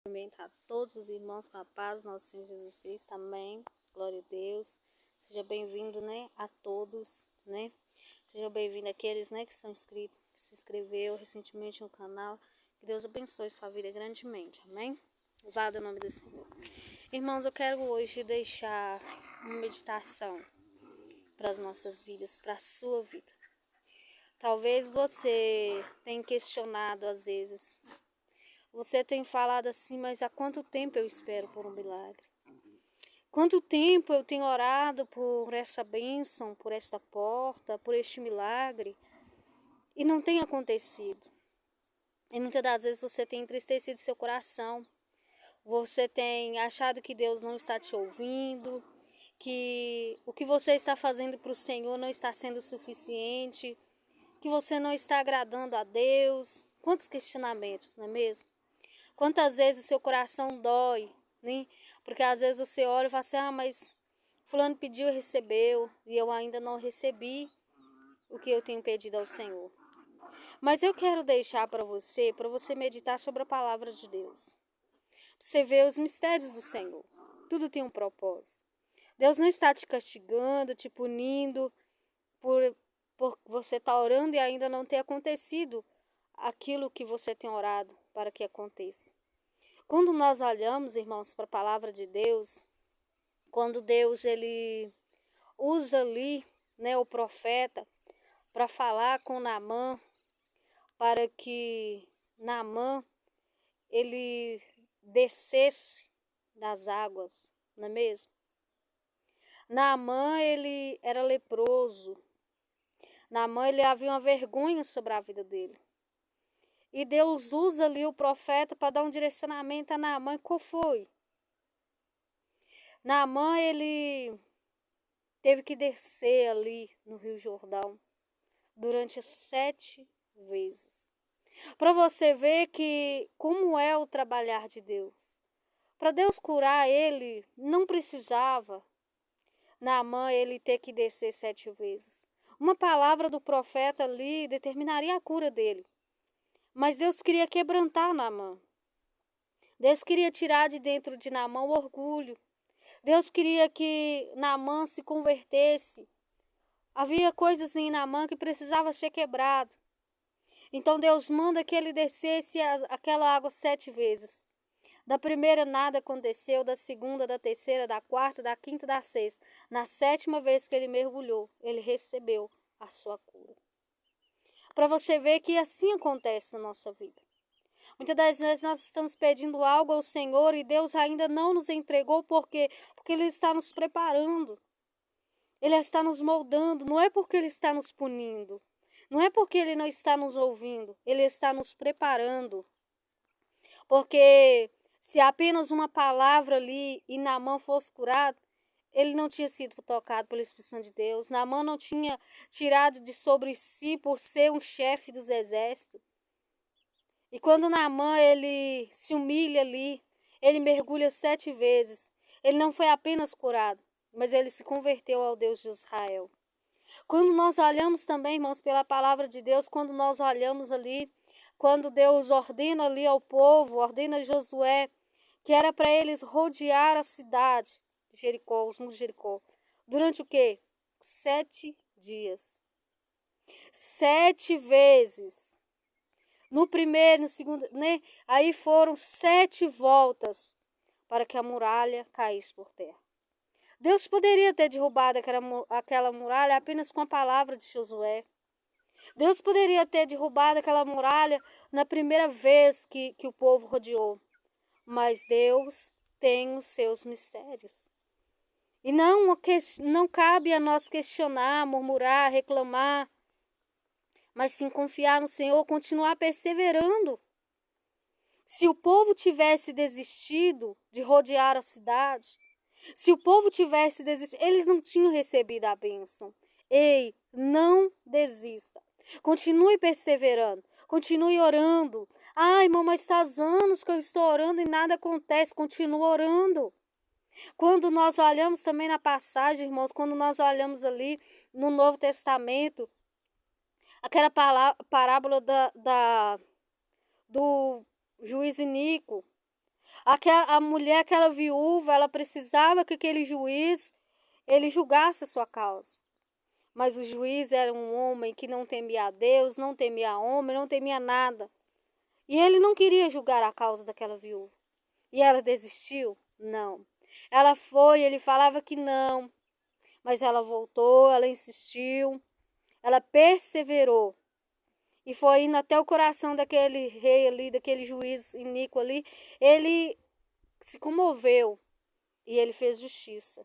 Cumprimentar a todos os irmãos com a paz do nosso Senhor Jesus Cristo, amém, glória a Deus. Seja bem-vindo, a todos, seja bem-vindo àqueles, que são inscritos, que se inscreveu recentemente no canal. Que Deus abençoe sua vida grandemente, amém. Louvado o nome do Senhor. Irmãos, eu quero hoje deixar uma meditação para as nossas vidas, para a sua vida. Talvez você tenha questionado às vezes. Você tem falado assim, mas há quanto tempo eu espero por um milagre? Quanto tempo eu tenho orado por essa bênção, por esta porta, por este milagre, e não tem acontecido. E muitas das vezes você tem entristecido seu coração, você tem achado que Deus não está te ouvindo, que o que você está fazendo para o Senhor não está sendo suficiente, que você não está agradando a Deus. Quantos questionamentos, não é mesmo? Quantas vezes o seu coração dói, Porque às vezes você olha e fala assim, mas fulano pediu e recebeu, e eu ainda não recebi o que eu tenho pedido ao Senhor. Mas eu quero deixar para você meditar sobre a palavra de Deus. Você vê os mistérios do Senhor. Tudo tem um propósito. Deus não está te castigando, te punindo por você estar orando e ainda não ter acontecido aquilo que você tem orado para que aconteça. Quando nós olhamos, irmãos, para a palavra de Deus, quando Deus ele usa ali, o profeta para falar com Naamã, para que Naamã ele descesse das águas, não é mesmo? Naamã ele era leproso. Naamã ele havia uma vergonha sobre a vida dele. E Deus usa ali o profeta para dar um direcionamento a Naamã. Qual foi? Naamã, ele teve que descer ali no Rio Jordão durante 7 vezes. Para você ver que como é o trabalhar de Deus. Para Deus curar ele, não precisava Naamã ele ter que descer 7 vezes. Uma palavra do profeta ali determinaria a cura dele. Mas Deus queria quebrantar Naamã. Deus queria tirar de dentro de Naamã o orgulho. Deus queria que Naamã se convertesse. Havia coisas em Naamã que precisava ser quebrado. Então Deus manda que ele descesse aquela água 7 vezes. Da primeira nada aconteceu, da segunda, da terceira, da quarta, da quinta, da sexta. Na 7ª vez que ele mergulhou, ele recebeu a sua cura. Para você ver que assim acontece na nossa vida. Muitas das vezes nós estamos pedindo algo ao Senhor e Deus ainda não nos entregou porque Ele está nos preparando. Ele está nos moldando, não é porque Ele está nos punindo. Não é porque Ele não está nos ouvindo, Ele está nos preparando. Porque se apenas uma palavra ali e Naamã fosse curado, ele não tinha sido tocado pelo Espírito Santo de Deus. Naamã não tinha tirado de sobre si por ser um chefe dos exércitos. E quando Naamã ele se humilha ali, ele mergulha 7 vezes. Ele não foi apenas curado, mas ele se converteu ao Deus de Israel. Quando nós olhamos também, irmãos, pela palavra de Deus, quando nós olhamos ali, quando Deus ordena ali ao povo, ordena a Josué, que era para eles rodear a cidade de Jericó, os muros de Jericó. Durante o quê? 7 dias. 7 vezes. No primeiro, no segundo, Aí foram 7 voltas para que a muralha caísse por terra. Deus poderia ter derrubado aquela muralha apenas com a palavra de Josué. Deus poderia ter derrubado aquela muralha na primeira vez que o povo rodeou. Mas Deus tem os seus mistérios. E não cabe a nós questionar, murmurar, reclamar, mas sim confiar no Senhor, continuar perseverando. Se o povo tivesse desistido de rodear a cidade, se o povo tivesse desistido, eles não tinham recebido a bênção. Ei, não desista. Continue perseverando. Continue orando. Ai, irmão, mas faz anos que eu estou orando e nada acontece. Continue orando. Quando nós olhamos também na passagem, irmãos, quando nós olhamos ali no Novo Testamento, aquela parábola do juiz iníquo. A mulher, aquela viúva, ela precisava que aquele juiz, ele julgasse a sua causa. Mas o juiz era um homem que não temia a Deus, não temia homem, não temia nada. E ele não queria julgar a causa daquela viúva. E ela desistiu? Não. Ela foi, ele falava que não. Mas ela voltou, ela insistiu, ela perseverou. E foi indo até o coração daquele rei ali, daquele juiz iníquo ali. Ele se comoveu e ele fez justiça.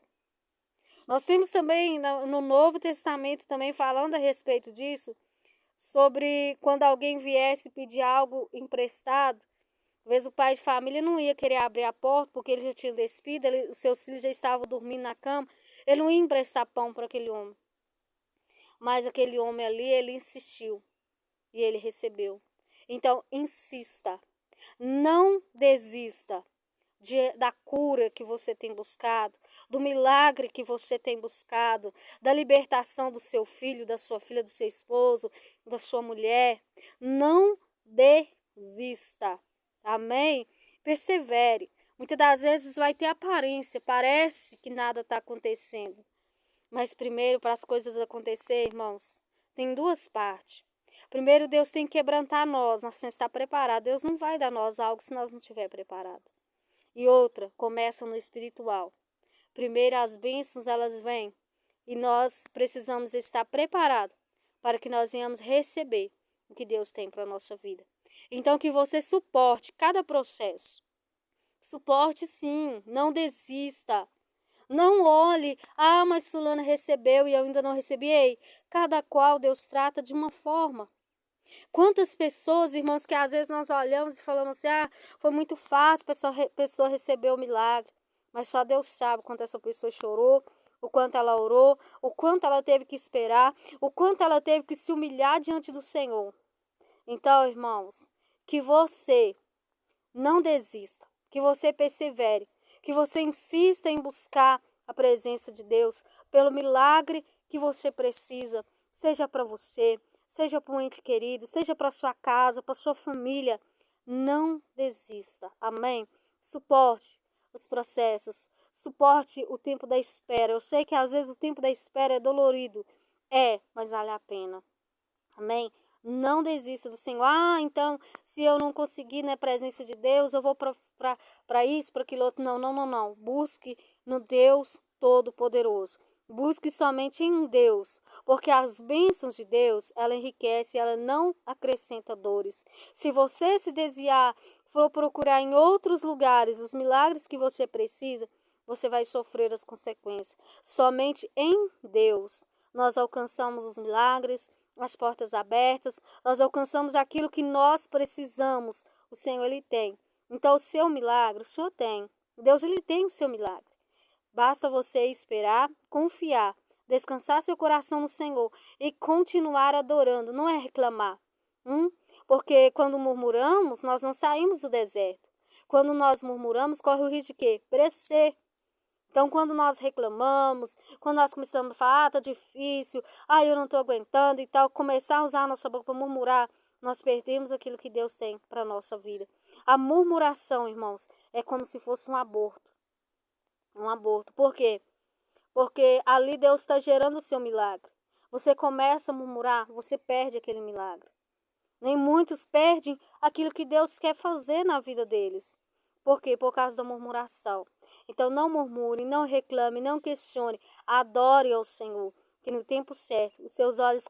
Nós temos também no Novo Testamento também falando a respeito disso, sobre quando alguém viesse pedir algo emprestado. Às vezes o pai de família não ia querer abrir a porta porque ele já tinha despido, os seus filhos já estavam dormindo na cama, ele não ia emprestar pão para aquele homem. Mas aquele homem ali, ele insistiu e ele recebeu. Então, insista, não desista da cura que você tem buscado, do milagre que você tem buscado, da libertação do seu filho, da sua filha, do seu esposo, da sua mulher. Não desista. Amém? Persevere. Muitas das vezes vai ter aparência, parece que nada está acontecendo. Mas primeiro, para as coisas acontecer, irmãos, tem duas partes. Primeiro, Deus tem que quebrantar nós temos que estar preparados. Deus não vai dar nós algo se nós não estiver preparados. E outra, começa no espiritual. Primeiro, as bênçãos, elas vêm. E nós precisamos estar preparados para que nós venhamos receber o que Deus tem para a nossa vida. Então, que você suporte cada processo. Suporte sim, não desista. Não olhe, mas fulana recebeu e eu ainda não recebi. Ei, cada qual Deus trata de uma forma. Quantas pessoas, irmãos, que às vezes nós olhamos e falamos assim, foi muito fácil, a pessoa recebeu o milagre. Mas só Deus sabe quanto essa pessoa chorou, o quanto ela orou, o quanto ela teve que esperar, o quanto ela teve que se humilhar diante do Senhor. Então, irmãos, que você não desista, que você persevere, que você insista em buscar a presença de Deus pelo milagre que você precisa, seja para você, seja para um ente querido, seja para sua casa, para sua família. Não desista, amém? Suporte os processos, suporte o tempo da espera. Eu sei que às vezes o tempo da espera é dolorido, mas vale a pena, amém? Não desista do Senhor. Então, se eu não conseguir na presença de Deus, eu vou para isso, para aquilo outro. Não. Busque no Deus Todo-Poderoso. Busque somente em Deus, porque as bênçãos de Deus, ela enriquece, ela não acrescenta dores. Se você se desviar, for procurar em outros lugares os milagres que você precisa, você vai sofrer as consequências. Somente em Deus nós alcançamos os milagres, as portas abertas, nós alcançamos aquilo que nós precisamos. O Senhor, Ele tem. Então, o seu milagre, o Senhor tem. Deus, Ele tem o seu milagre. Basta você esperar, confiar, descansar seu coração no Senhor e continuar adorando, não é reclamar. Porque quando murmuramos, nós não saímos do deserto. Quando nós murmuramos, corre o risco de quê? Perecer. Então, quando nós reclamamos, quando nós começamos a falar, tá difícil, eu não tô aguentando e tal, começar a usar a nossa boca para murmurar, nós perdemos aquilo que Deus tem para a nossa vida. A murmuração, irmãos, é como se fosse um aborto. Um aborto. Por quê? Porque ali Deus está gerando o seu milagre. Você começa a murmurar, você perde aquele milagre. Nem muitos perdem aquilo que Deus quer fazer na vida deles. Por quê? Por causa da murmuração. Então não murmure, não reclame, não questione. Adore ao Senhor, que no tempo certo os seus olhos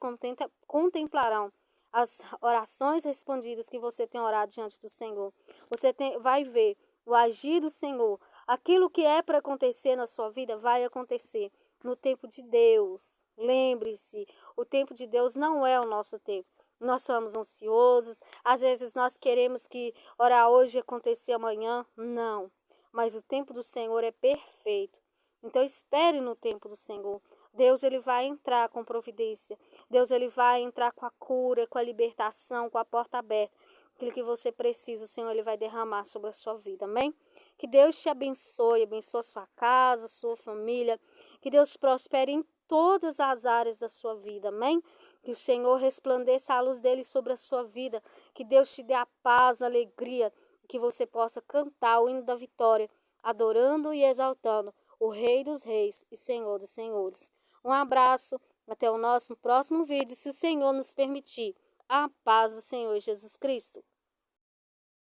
contemplarão as orações respondidas que você tem orado diante do Senhor. Você vai ver o agir do Senhor. Aquilo que é para acontecer na sua vida vai acontecer no tempo de Deus. Lembre-se, o tempo de Deus não é o nosso tempo. Nós somos ansiosos, às vezes nós queremos que orar hoje e acontecer amanhã. Não, mas o tempo do Senhor é perfeito. Então espere no tempo do Senhor. Deus, ele vai entrar com providência. Deus, ele vai entrar com a cura, com a libertação, com a porta aberta. Aquilo que você precisa, o Senhor, ele vai derramar sobre a sua vida, amém? Que Deus te abençoe a sua casa, a sua família. Que Deus prospere em todas as áreas da sua vida, amém? Que o Senhor resplandeça a luz dele sobre a sua vida, que Deus te dê a paz, a alegria que você possa cantar o hino da vitória, adorando e exaltando o Rei dos Reis e Senhor dos Senhores. Um abraço, até o nosso próximo vídeo, se o Senhor nos permitir. A paz do Senhor Jesus Cristo.